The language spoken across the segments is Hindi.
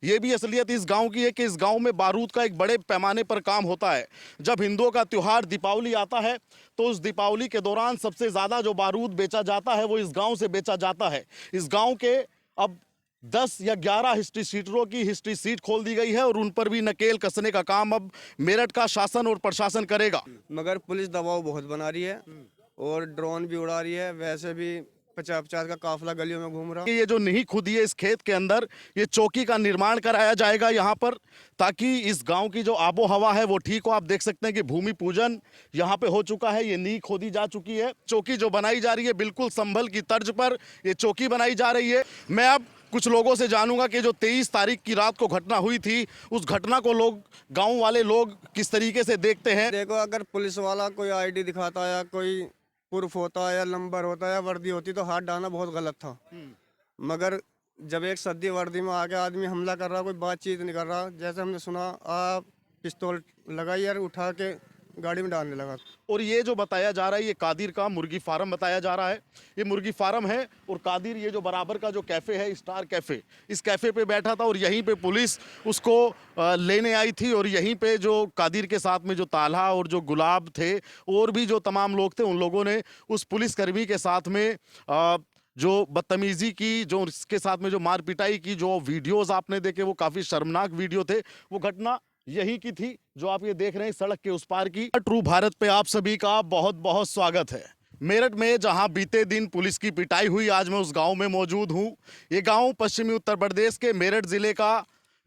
ये भी असलियत इस गांव की है कि इस गांव में बारूद का एक बड़े पैमाने पर काम होता है। जब हिंदुओं का त्योहार दीपावली आता है तो उस दीपावली के दौरान सबसे ज़्यादा जो बारूद बेचा जाता है वो इस गांव से बेचा जाता है। इस गांव के अब 10 या 11 हिस्ट्री सीटरों की हिस्ट्री सीट खोल दी गई है और उन पर भी नकेल कसने का काम अब मेरठ का शासन और प्रशासन करेगा। मगर पुलिस दबाव बहुत बना रही है और ड्रोन भी उड़ा रही है। वैसे भी 50-50 का काफिला गलियों में घूम रहा। ये जो नहीं खुदी है इस खेत के अंदर, ये चौकी का निर्माण कराया जाएगा यहाँ पर, ताकि इस गांव की जो आबो हवा है वो ठीक हो। आप देख सकते हैं कि भूमि पूजन यहाँ पे हो चुका है, ये नींव खोदी जा चुकी है। चौकी जो बनाई जा रही है बिल्कुल संभल की तर्ज पर ये चौकी बनाई जा रही है। मैं अब कुछ लोगों से जानूंगा कि जो 23 तारीख की रात को घटना हुई थी, उस घटना को गांव वाले लोग किस तरीके से देखते हैं। देखो, अगर पुलिस वाला कोई आईडी दिखाता या कोई प्रूफ होता या नंबर होता या वर्दी होती तो हाथ डालना बहुत गलत था। मगर जब एक सद्दी वर्दी में आके आदमी हमला कर रहा, कोई बातचीत नहीं कर रहा, जैसे हमने सुना आप पिस्तौल लगाई और उठा के गाड़ी में डालने लगा। और ये जो बताया जा रहा है ये कादिर का मुर्गी फार्म बताया जा रहा है। ये मुर्गी फार्म है और कादिर ये जो बराबर का जो कैफ़े है स्टार कैफ़े, इस कैफ़े पे बैठा था और यहीं पे पुलिस उसको लेने आई थी। और यहीं पे जो कादिर के साथ में जो ताल्हा और जो गुलाब थे और भी जो तमाम लोग थे, उन लोगों ने उस पुलिसकर्मी के साथ में जो बदतमीज़ी की, जो इसके साथ में जो मार पिटाई की, जो वीडियोज़ आपने देखे वो काफ़ी शर्मनाक वीडियो थे। वो घटना यही की थी जो आप ये देख रहे हैं सड़क के उस पार की। ट्रू भारत पे आप सभी का बहुत बहुत स्वागत है। मेरठ में जहां बीते दिन पुलिस की पिटाई हुई, आज मैं उस गांव में मौजूद हूं। ये गांव पश्चिमी उत्तर प्रदेश के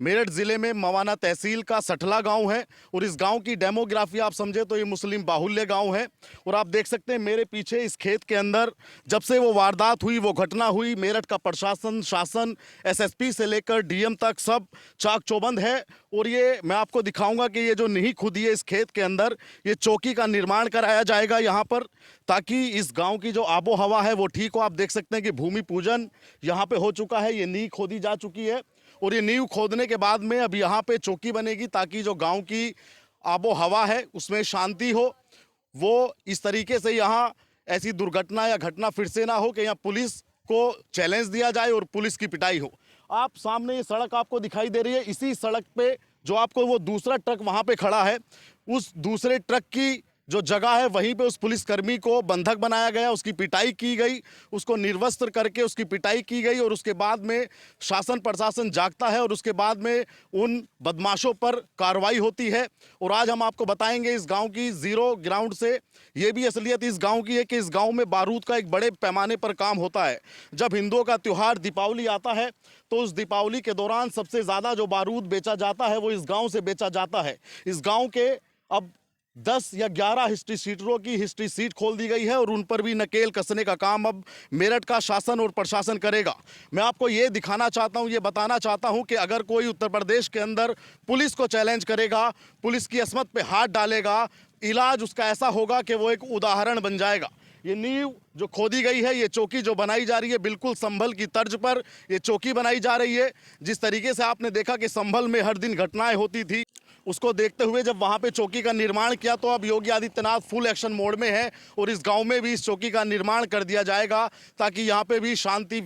मेरठ जिले में मवाना तहसील का सठला गांव है। और इस गांव की डेमोग्राफी आप समझे तो ये मुस्लिम बाहुल्य गांव है। और आप देख सकते हैं मेरे पीछे इस खेत के अंदर जब से वो वारदात हुई, वो घटना हुई, मेरठ का प्रशासन, शासन, एसएसपी से लेकर डीएम तक सब चाक चौबंद है। और ये मैं आपको दिखाऊंगा कि ये जो नहीं खुदी है इस खेत के अंदर, ये चौकी का निर्माण कराया जाएगा यहाँ पर, ताकि इस गांव की जो आबो हवा है वो ठीक हो। आप देख सकते हैं कि भूमि पूजन यहाँ पे हो चुका है, ये नींव खोदी जा चुकी है। और ये नींव खोदने के बाद में अब यहाँ पे चौकी बनेगी, ताकि जो गांव की आबो हवा है उसमें शांति हो। वो इस तरीके से यहाँ ऐसी दुर्घटना या घटना फिर से ना हो कि यहाँ पुलिस को चैलेंज दिया जाए और पुलिस की पिटाई हो। आप सामने ये सड़क आपको दिखाई दे रही है, इसी सड़क पे जो आपको वो दूसरा ट्रक वहाँ पे खड़ा है, उस दूसरे ट्रक की जो जगह है वहीं पे उस पुलिसकर्मी को बंधक बनाया गया, उसकी पिटाई की गई, उसको निर्वस्त्र करके उसकी पिटाई की गई। और उसके बाद में शासन प्रशासन जागता है और उसके बाद में उन बदमाशों पर कार्रवाई होती है। और आज हम आपको बताएंगे इस गांव की जीरो ग्राउंड से, ये भी असलियत इस गांव की है कि इस गांव में बारूद का एक बड़े पैमाने पर काम होता है। जब हिंदुओं का त्योहार दीपावली आता है तो उस दीपावली के दौरान सबसे ज़्यादा जो बारूद बेचा जाता है वो इस गाँव से बेचा जाता है। इस गाँव के अब 10 या 11 हिस्ट्री सीटरों की हिस्ट्री सीट खोल दी गई है और उन पर भी नकेल कसने का काम अब मेरठ का शासन और प्रशासन करेगा। मैं आपको ये दिखाना चाहता हूँ, ये बताना चाहता हूँ कि अगर कोई उत्तर प्रदेश के अंदर पुलिस को चैलेंज करेगा, पुलिस की असमत पे हाथ डालेगा, इलाज उसका ऐसा होगा कि वो एक उदाहरण बन जाएगा। ये नींव जो खोदी गई है, ये चौकी जो बनाई जा रही है, बिल्कुल संभल की तर्ज पर ये चौकी बनाई जा रही है। जिस तरीके से आपने देखा कि संभल में हर दिन घटनाएं होती थी, उसको देखते हुए जब वहाँ पे चौकी का निर्माण किया तो अब Yogi Adityanath full action mode में है और इस गांव में भी इस चौकी का निर्माण कर दिया जाएगा, ताकि यहाँ पे भी शांति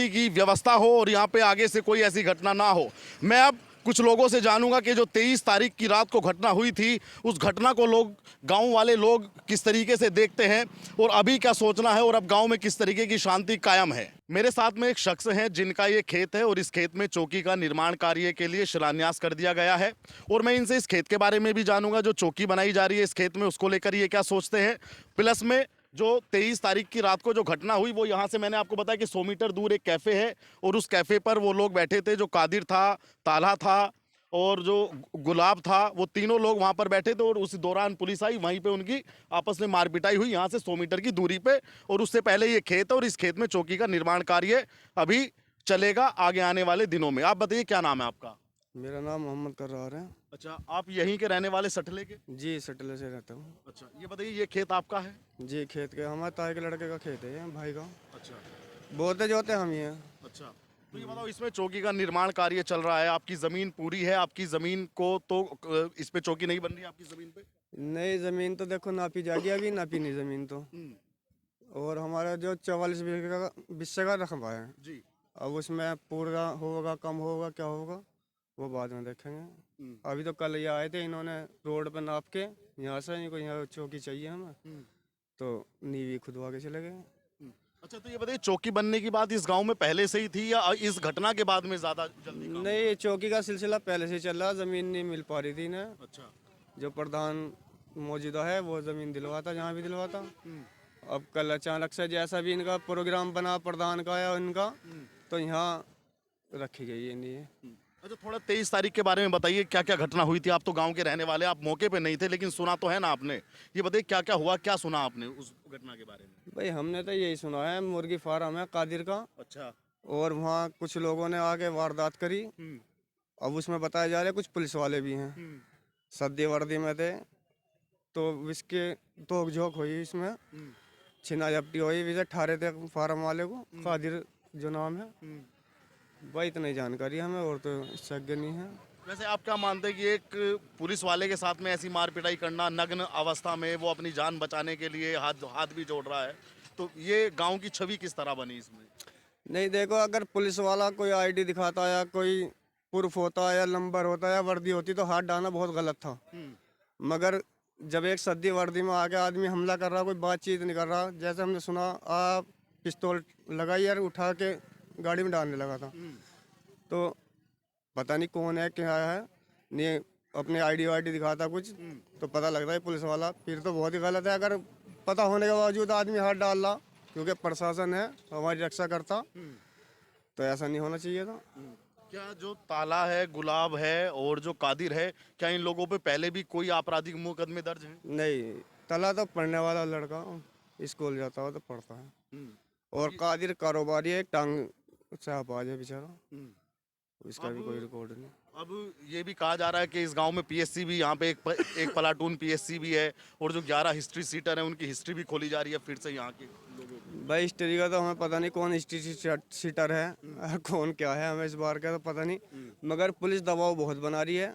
की व्यवस्था हो और यहाँ पे आगे से कोई ऐसी घटना ना हो। मैं अब कुछ लोगों से जानूंगा कि जो 23 तारीख की रात को घटना हुई थी, उस घटना को गांव वाले लोग किस तरीके से देखते हैं और अभी क्या सोचना है और अब गांव में किस तरीके की शांति कायम है। मेरे साथ में एक शख्स है जिनका ये खेत है और इस खेत में चौकी का निर्माण कार्य के लिए शिलान्यास कर दिया गया है। और मैं इनसे इस खेत के बारे में भी जानूंगा, जो चौकी बनाई जा रही है इस खेत में, उसको लेकर ये क्या सोचते हैं। प्लस में जो 23 तारीख की रात को जो घटना हुई, वो यहाँ से मैंने आपको बताया कि 100 मीटर दूर एक कैफ़े है और उस कैफ़े पर वो लोग बैठे थे, जो कादिर था, ताल्हा था और जो गुलाब था, वो तीनों लोग वहाँ पर बैठे थे। और उस दौरान पुलिस आई, वहीं पे उनकी आपस में मार पिटाई हुई, यहाँ से 100 मीटर की दूरी पे। और उससे पहले ये खेत है और इस खेत में चौकी का निर्माण कार्य अभी चलेगा आगे आने वाले दिनों में। आप बताइए क्या नाम है आपका? मेरा नाम मोहम्मद करार है। अच्छा, आप यहीं के रहने वाले सठले के? जी, सटले से रहता हूँ। अच्छा, ये बताइए ये खेत आपका है? जी, खेत के हमारे ताए के लड़के का खेत है ये, भाई का। अच्छा बोलते जोते हम ही हैं। अच्छा, तो ये बताओ, इसमें चौकी का निर्माण कार्य चल रहा है, आपकी जमीन पूरी है? आपकी जमीन को तो इस पे चौकी नहीं बन रही है आपकी जमीन पे? नई जमीन तो देखो नापी जाएगी, अभी नापी नहीं जमीन तो। और हमारा जो 44 बीघे का बिस्से का रकबा है, जी। अब उसमें पूरा होगा कम होगा क्या होगा वो बाद में देखेंगे। अभी तो कल ये आए थे, इन्होंने रोड पे नाप के यहाँ से इनको यहाँ चौकी चाहिए हमें, तो नींव खुदवा के चले गए। अच्छा, तो ये बताइए, चौकी बनने की बात इस गांव में पहले से ही थी या इस घटना के बाद में ज्यादा जल्दी काम नहीं, ये चौकी का सिलसिला पहले से चल रहा, ज़मीन नहीं मिल पा रही थी इन्हें। हुआ? अच्छा। जो प्रधान मौजूदा है वो ज़मीन दिलवाता जहाँ भी दिलवाता। अब कल अचानक से जैसा भी इनका प्रोग्राम बना प्रधान का या इनका, तो यहाँ रखी गई है नहीं। अच्छा, थोड़ा 23 तारीख के बारे में बताइए, क्या क्या घटना हुई थी? आप तो गांव के रहने वाले, आप मौके पे नहीं थे, लेकिन सुना तो है ना आपने। ये बताइए क्या क्या हुआ, क्या सुना आपने उस घटना के बारे में? भाई हमने तो यही सुना है, मुर्गी फार्म है कादिर का, अच्छा। और वहाँ कुछ लोगों ने आके वारदात करी। अब उसमें बताया जा रहा है कुछ पुलिस वाले भी हैं, सद्दी वर्दी में थे, तो इसके तोक झोंक हुई, इसमें छिना झपटी हुई, विजय ठारे थे फार्म वाले को, कादिर जो नाम है। भाई इतनी जानकारी हमें और तो सज्ञ नहीं है। वैसे आप क्या मानते हैं कि एक पुलिस वाले के साथ में ऐसी मार पिटाई करना, नग्न अवस्था में, वो अपनी जान बचाने के लिए हाथ भी जोड़ रहा है, तो ये गांव की छवि किस तरह बनी इसमें? नहीं देखो, अगर पुलिस वाला कोई आईडी दिखाता या कोई प्रूफ होता या नंबर होता या वर्दी होती तो हाथ डालना बहुत गलत था। मगर जब एक सद्दी वर्दी में आके आदमी हमला कर रहा, कोई बातचीत नहीं कर रहा, जैसे हमने सुना आप पिस्तौल लगाई और उठा के गाड़ी में डालने लगा था, तो पता नहीं कौन है क्या है, नहीं अपने आईडी वाईडी दिखाता कुछ, तो पता लगता है पुलिस वाला, फिर तो बहुत ही गलत है। अगर पता होने के बावजूद आदमी हाथ डाल रहा, क्योंकि प्रशासन है हमारी रक्षा करता, तो ऐसा नहीं होना चाहिए था। क्या जो ताला है, गुलाब है और जो कादिर है, क्या इन लोगों पे पहले भी कोई आपराधिक मुकदमे दर्ज हैं? नहीं, तला तो पढ़ने वाला लड़का, स्कूल जाता हो तो पढ़ता है, और कादिर कारोबारी है, एक टांग से आपाज है बेचारा, इसका भी कोई रिकॉर्ड नहीं। अब ये भी कहा जा रहा है कि इस गांव में पीएससी भी, यहाँ पे एक प्लाटून पीएससी भी है, और जो 11 हिस्ट्री सीटर हैं उनकी हिस्ट्री भी खोली जा रही है फिर से यहाँ के लोगों की। भाई हिस्ट्री का तो हमें पता नहीं कौन हिस्ट्री सीटर है कौन क्या है, हमें इस बार का तो पता नहीं, मगर पुलिस दबाव बहुत बना रही है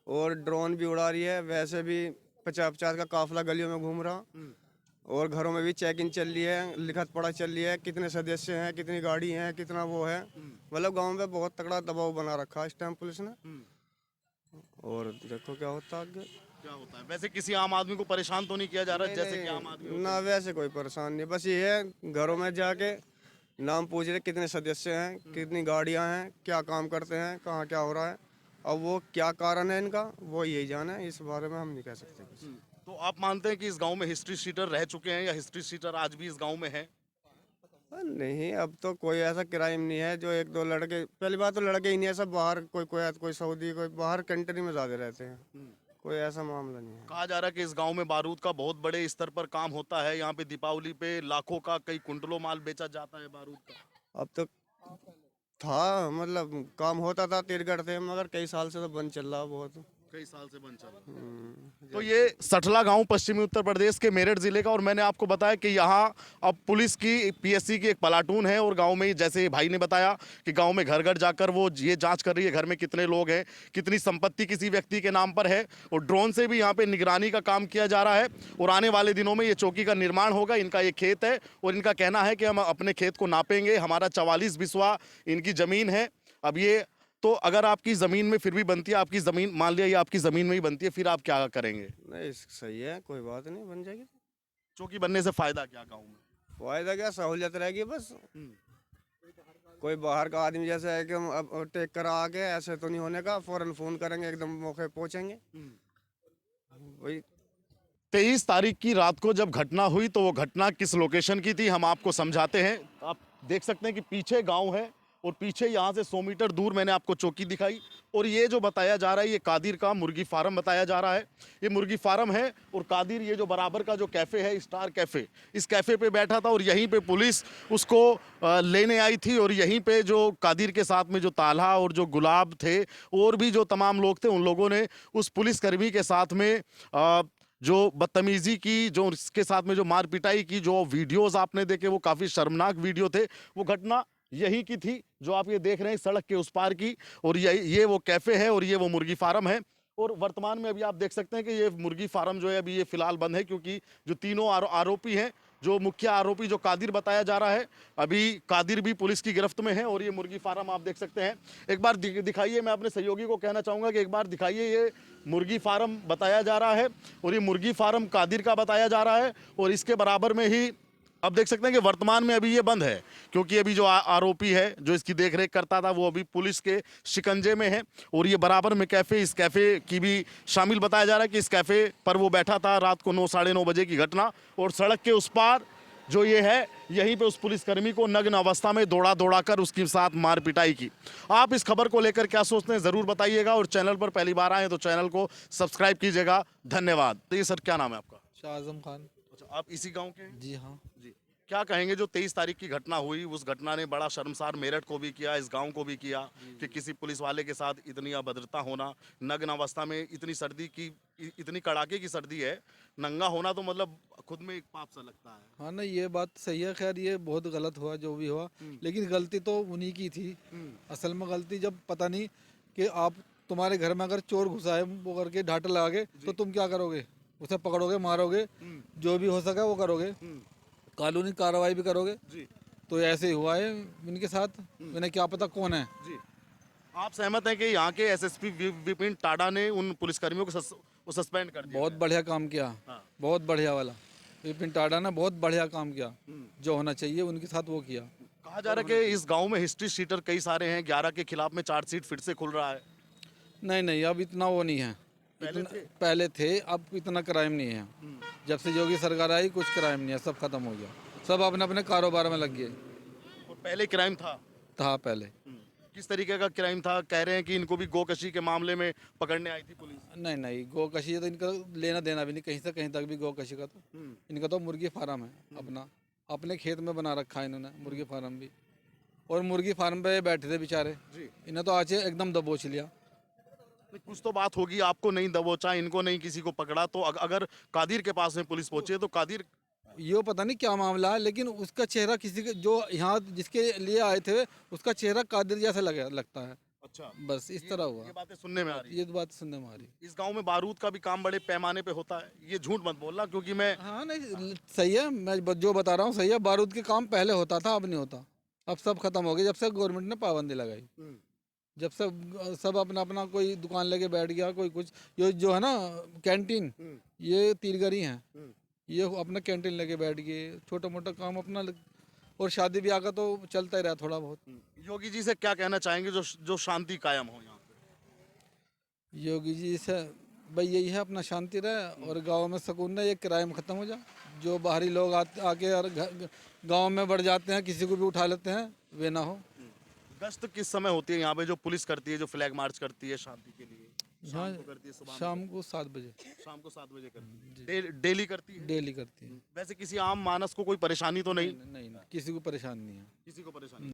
और ड्रोन भी उड़ा रही है। वैसे भी 50-50 का काफिला गलियों में घूम रहा, और घरों में भी चेकिंग चल रही है, लिखत पढ़ा चल रही है, कितने सदस्य हैं, कितनी गाड़ी हैं, कितना वो है, मतलब गांव में बहुत तगड़ा दबाव बना रखा है इस टाइम पुलिस ने। और देखो क्या होता है आगे। क्या होता है? वैसे किसी आम आदमी को परेशान तो नहीं किया जा रहा है जैसे कि आम आदमी? ना वैसे कोई परेशान नहीं, बस ये है घरों में जाके नाम पूछ रहे कितने सदस्य हैं, कितनी गाड़ियां हैं, क्या काम करते हैं, कहाँ क्या हो रहा है। अब वो क्या कारण है इनका, वो यही जाना है, इस बारे में हम नहीं कह सकते कुछ। तो आप मानते हैं कि इस गांव में हिस्ट्री सीटर रह चुके हैं या हिस्ट्री सीटर आज भी इस गांव में है? नहीं, अब तो कोई ऐसा क्राइम नहीं है जो एक दो लड़के, पहली बात तो लड़के ही नहीं है, सब बाहर, कोई सऊदी, कोई बाहर कंट्री में ज्यादा रहते हैं, कोई ऐसा मामला नहीं है। कहा जा रहा है कि इस गांव में बारूद का बहुत बड़े स्तर पर काम होता है, यहाँ पे दीपावली पे लाखों का, कई कुंटलों माल बेचा जाता है बारूद का। अब तो था, मतलब काम होता था, तिरगढ़ थे, मगर कई साल से तो बंद चल रहा बहुत। कई साल से बंद चल रहा है। तो ये सठला गांव पश्चिमी उत्तर प्रदेश के मेरठ जिले का, और मैंने आपको बताया कि यहाँ अब पुलिस की, पीएससी की एक प्लाटून है, और गांव में ही, जैसे भाई ने बताया कि गांव में घर घर जाकर वो ये जांच कर रही है घर में कितने लोग हैं, कितनी संपत्ति किसी व्यक्ति के नाम पर है, और ड्रोन से भी यहाँ पे निगरानी का काम किया जा रहा है। और आने वाले दिनों में ये चौकी का निर्माण होगा। इनका ये खेत है और इनका कहना है कि हम अपने खेत को नापेंगे, हमारा 44 बिस्वा इनकी जमीन है। अब ये तो अगर आपकी ज़मीन में फिर भी बनती है, आपकी ज़मीन मान लिया ये आपकी ज़मीन में ही बनती है, फिर आप क्या करेंगे? नहीं सही है, कोई बात नहीं, बन जाएगी। चौकी बनने से फायदा क्या गाँव में? फायदा क्या, सहूलियत रहेगी बस। कोई बाहर का आदमी जैसे है कि हम अब टेक कर आके, ऐसे तो नहीं होने का, फौरन फोन करेंगे, एकदम मौके पहुंचेंगे। वही 23 तारीख की रात को जब घटना हुई तो वो घटना किस लोकेशन की थी हम आपको समझाते हैं। आप देख सकते हैं कि पीछे गांव है और पीछे यहाँ से 100 मीटर दूर मैंने आपको चौकी दिखाई, और ये जो बताया जा रहा है ये कादिर का मुर्गी फार्म बताया जा रहा है। ये मुर्गी फार्म है, और कादिर ये जो बराबर का जो कैफ़े है, स्टार कैफ़े, इस कैफ़े पे बैठा था और यहीं पे पुलिस उसको लेने आई थी। और यहीं पे जो कादिर के साथ में जो ताला और जो गुलाब थे और भी जो तमाम लोग थे, उन लोगों ने उस पुलिसकर्मी के साथ में जो बदतमीजी की, जो उसके साथ में जो मार पिटाई की, जो वीडियोस आपने देखे वो काफ़ी शर्मनाक वीडियो थे। वो घटना यही की थी जो आप ये देख रहे हैं सड़क के उस पार की, और ये वो कैफ़े है और ये वो मुर्गी फार्म है। और वर्तमान में अभी आप देख सकते हैं कि ये मुर्गी फार्म जो है अभी ये फिलहाल बंद है, क्योंकि जो तीनों आरोपी हैं जो मुख्य आरोपी जो कादिर बताया जा रहा है, अभी कादिर भी पुलिस की गिरफ्त में है। और ये मुर्गी फार्म आप देख सकते हैं, एक बार दिखाइए। मैं अपने सहयोगी को कहना चाहूँगा कि एक बार दिखाइए, ये मुर्गी फार्म बताया जा रहा है और ये मुर्गी फार्म कादिर का बताया जा रहा है। और इसके बराबर में ही अब देख सकते हैं कि वर्तमान में अभी ये बंद है, क्योंकि अभी जो आरोपी है जो इसकी देखरेख करता था वो अभी पुलिस के शिकंजे में है। और ये बराबर में कैफ़े, इस कैफ़े की भी शामिल बताया जा रहा है कि इस कैफ़े पर वो बैठा था रात को 9 साढ़े 9 बजे की घटना। और सड़क के उस पार जो ये है, यहीं पे उस पुलिसकर्मी को नग्न अवस्था में दौड़ा दौड़ा कर उसके साथ मार पिटाई की। आप इस खबर को लेकर क्या सोचते हैं ज़रूर बताइएगा। और चैनल पर पहली बार आए तो चैनल को सब्सक्राइब कीजिएगा। धन्यवाद। तो ये सर, क्या नाम है आपका? शाह आजम खान। अच्छा, आप इसी गांव के हैं? जी हाँ। जी। क्या कहेंगे, जो 23 तारीख की घटना हुई, उस घटना ने बड़ा शर्मसार मेरठ को भी किया, इस गांव को भी किया कि किसी पुलिस वाले के साथ इतनी अभद्रता होना, नग्न अवस्था में, इतनी सर्दी की, इतनी कड़ाके की सर्दी है, नंगा होना तो मतलब खुद में एक पाप सा लगता है। हाँ ना, ये बात सही है। खैर ये बहुत गलत हुआ जो भी हुआ, लेकिन गलती तो उन्हीं की थी। असल में गलती जब पता नहीं कि आप, तुम्हारे घर में अगर चोर घुसा है वो करके ढाट लगा के, तो तुम क्या करोगे? उसे पकड़ोगे, मारोगे, जो भी हो सका वो करोगे, कानूनी कार्रवाई भी करोगे। जी तो ऐसे ही हुआ है इनके साथ। इन्हें क्या पता कौन है। जी। आप सहमत हैं कि यहाँ के एसएसपी विपिन टाडा ने उन पुलिसकर्मियों को सस्पेंड कर दिया? बहुत बढ़िया काम किया। हाँ। बहुत बढ़िया वाला विपिन टाडा ने बहुत बढ़िया काम किया। जो होना चाहिए उनके साथ वो किया। कहा जा रहा है कि इस गांव में हिस्ट्री शीटर कई सारे हैं, 11 के खिलाफ में चार्जशीट फिर से खुल रहा है। नहीं नहीं, अब इतना वो नहीं है। पहले थे, अब इतना क्राइम नहीं है। जब से योगी सरकार आई कुछ क्राइम नहीं है, सब खत्म हो गया। सब अपने अपने कारोबार में लग गए। और पहले क्राइम था? पहले। किस तरीके का क्राइम था? कह रहे हैं कि इनको भी गोकशी के मामले में पकड़ने आई थी पुलिस। नहीं नहीं, गोकशी तो इनका लेना देना भी नहीं कहीं से कहीं तक भी। गोकशी का तो इनका तो मुर्गी फार्म है अपना, अपने खेत में बना रखा है इन्होंने मुर्गी फार्म भी। और मुर्गी फार्म पे बैठे थे बेचारे, इन्हें तो आज एकदम दबोच लिया। कुछ तो बात होगी, आपको नहीं दबोचा, इनको नहीं किसी को पकड़ा, तो अगर कादिर के पास में पुलिस पहुंची है तो कादिर, ये पता नहीं क्या मामला है, लेकिन उसका चेहरा किसी के, जो यहाँ जिसके लिए आए थे, उसका चेहरा कादिर जैसा लगता है। अच्छा, बस इस तरह हुआ। ये बातें सुनने में आ रही है। ये बात सुनने में आ रही। इस गांव में बारूद का भी काम बड़े पैमाने पे होता है, ये झूठ मत बोलना, क्योंकि मैं, हाँ नहीं सही है, मैं जो बता रहा हूँ सही है। बारूद के काम पहले होता था, अब नहीं होता। अब सब खत्म हो गया जब से गवर्नमेंट ने पाबंदी लगाई। जब सब अपना अपना कोई दुकान लेके बैठ गया, कोई कुछ। ये जो है ना कैंटीन, ये तीरगरी हैं, ये अपना कैंटीन लेके बैठ गए। छोटा मोटा काम अपना और शादी ब्याह का तो चलता ही रहा थोड़ा बहुत। योगी जी से क्या कहना चाहेंगे जो शांति कायम हो यहाँ पे? योगी जी से भाई यही है, अपना शांति रहे और गांव में सुकून रहे, ये क्राइम खत्म हो जाए। जो बाहरी लोग आके और गांव में बढ़ जाते हैं, किसी को भी उठा लेते हैं, वे ना हो। गश्त किस समय होती है यहाँ पे, जो पुलिस करती है, जो फ्लैग मार्च करती है शांति के लिए? यहाँ शाम को करती है, सुबह में? शाम को 7 बजे। शाम को 7 बजे करती है। डेली करती है? डेली करती है। वैसे किसी आम मानस को कोई परेशानी तो नहीं? नहीं, किसी को परेशानी नहीं है। किसी को परेशानी